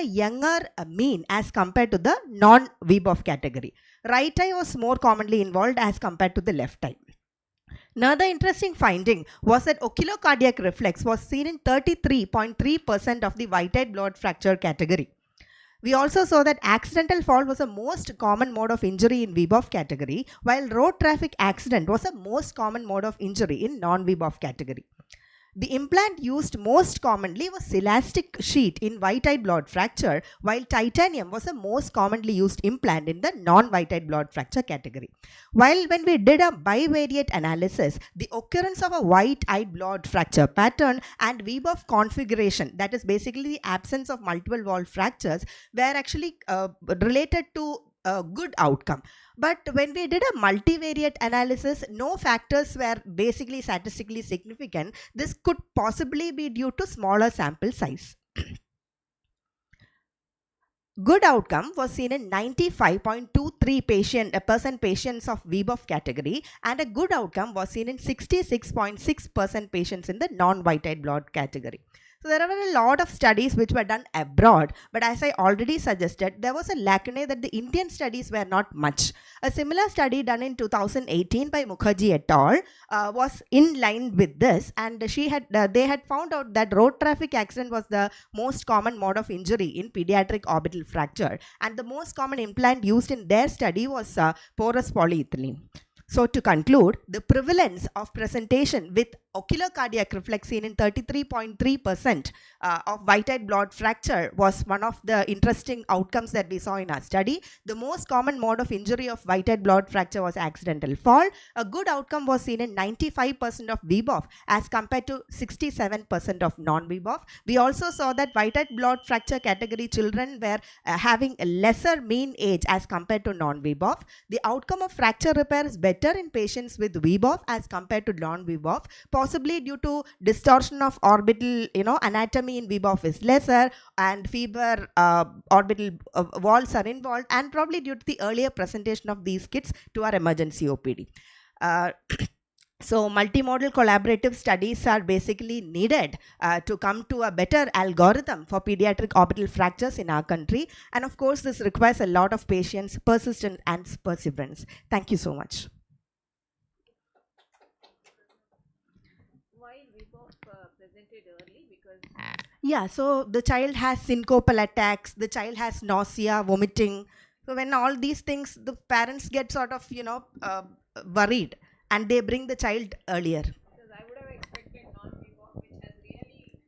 a younger mean as compared to the non-VBOF category. Right eye was more commonly involved as compared to the left eye. Another interesting finding was that oculocardiac reflex was seen in 33.3% of the white-eyed blood fracture category. We also saw that accidental fall was the most common mode of injury in VBOF category, while road traffic accident was the most common mode of injury in non-VBOF category. The implant used most commonly was elastic sheet in white-eyed blood fracture, while titanium was the most commonly used implant in the non-white-eyed blood fracture category. While when we did a bivariate analysis, the occurrence of a white-eyed blood fracture pattern and VBOF configuration, that is basically the absence of multiple wall fractures, were actually related to a good outcome. But when we did a multivariate analysis, no factors were basically statistically significant. This could possibly be due to smaller sample size. Good outcome was seen in 95.23% patients of VBOF category, and a good outcome was seen in 66.6% patients in the non-white-eyed blood category. So there were a lot of studies which were done abroad, but as I already suggested, there was a lacune that the Indian studies were not much. A similar study done in 2018 by Mukherjee et al. Was in line with this, and they had found out that road traffic accident was the most common mode of injury in pediatric orbital fracture, and the most common implant used in their study was porous polyethylene. So to conclude, the prevalence of presentation with ocular cardiac reflex seen in 33.3% of white-eyed blood fracture was one of the interesting outcomes that we saw in our study. The most common mode of injury of white-eyed blood fracture was accidental fall. A good outcome was seen in 95% of VBOF as compared to 67% of non-VBOF. We also saw that white-eyed blood fracture category children were having a lesser mean age as compared to non-VBOF. The outcome of fracture repair is better in patients with VBOF as compared to non-VBOF, possibly due to distortion of orbital anatomy in VBOF is lesser, and fewer orbital walls are involved, and probably due to the earlier presentation of these kids to our emergency OPD. So multimodal collaborative studies are basically needed to come to a better algorithm for pediatric orbital fractures in our country, and of course this requires a lot of patience, persistence and perseverance. Thank you so much. Why VBOF presented early? Because yeah, so the child has syncopal attacks, the child has nausea, vomiting. So when all these things, the parents get sort of worried, and they bring the child earlier. Because I would have expected non-VBOF, which has really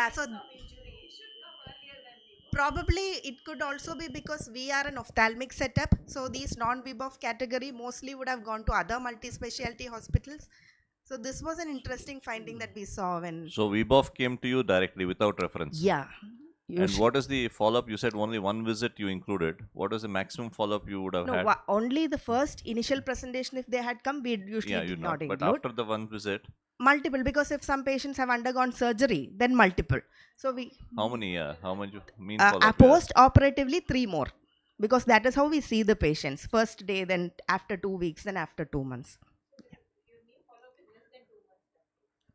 so some injury, should come earlier than VBOF. Probably it could also be because we are an ophthalmic setup. So these non-VBOF category mostly would have gone to other multi-specialty hospitals. So this was an interesting finding that we saw when... So VBOF came to you directly without reference? Yeah. And what is the follow-up? You said only one visit you included. What is the maximum follow-up you would have had? Only the first initial presentation, if they had come, we usually did not include. But after the one visit? Multiple, because if some patients have undergone surgery, then multiple. So we... How many? How much mean follow-up? Post-operatively, 3 more. Because that is how we see the patients. First day, then after 2 weeks, then after 2 months.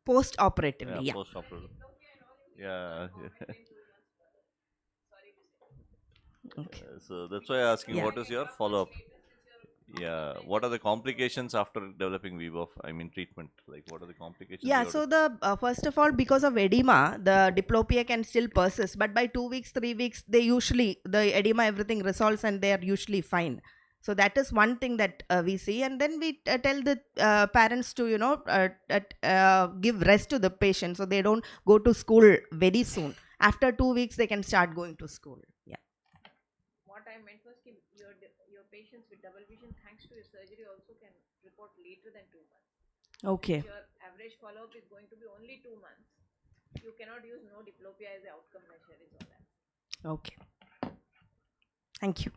Post-operatively, yeah. Post-operative. Yeah. Okay. So that's why I'm asking, what is your follow-up? Yeah. What are the complications after developing VBOF? I mean, treatment. Like, what are the complications? Yeah, so the first of all, because of edema, the diplopia can still persist. But by 2 weeks, 3 weeks, the edema, everything resolves and they are usually fine. So that is one thing that we see, and then we tell the parents to give rest to the patient so they don't go to school very soon. After 2 weeks, they can start going to school. Yeah. What I meant was your patients with double vision, thanks to your surgery, also can report later than 2 months. Okay. If your average follow-up is going to be only 2 months, you cannot use no diplopia as an outcome measure. Is all that. Okay. Thank you.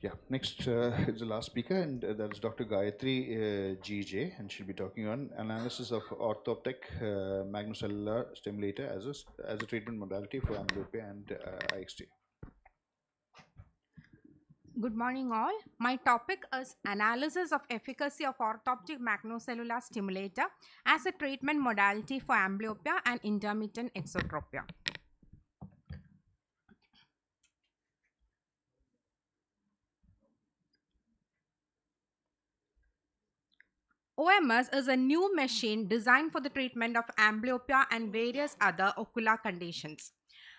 Yeah, next is the last speaker, and that's Dr. Gayatri GJ, and she'll be talking on analysis of orthoptic magnocellular stimulator as a treatment modality for amblyopia and IXT. Good morning all. My topic is analysis of efficacy of orthoptic magnocellular stimulator as a treatment modality for amblyopia and intermittent exotropia. OMS is a new machine designed for the treatment of amblyopia and various other ocular conditions.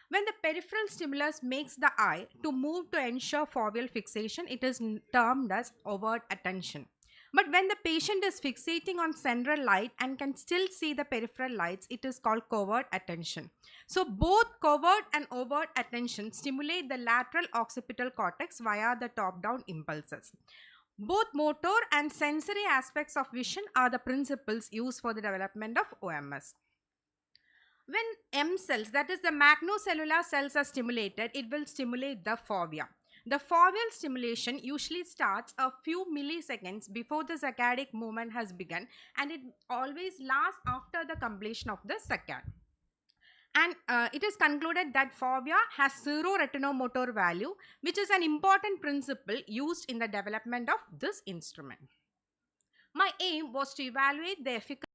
When the peripheral stimulus makes the eye to move to ensure foveal fixation, it is termed as overt attention. But when the patient is fixating on central light and can still see the peripheral lights, it is called covert attention. So both covert and overt attention stimulate the lateral occipital cortex via the top-down impulses. Both motor and sensory aspects of vision are the principles used for the development of OMS. When M cells, that is the magnocellular cells, are stimulated, it will stimulate the fovea. The foveal stimulation usually starts a few milliseconds before the saccadic movement has begun, and it always lasts after the completion of the saccade. And it is concluded that fovea has zero retinomotor value, which is an important principle used in the development of this instrument. My aim was to evaluate the efficacy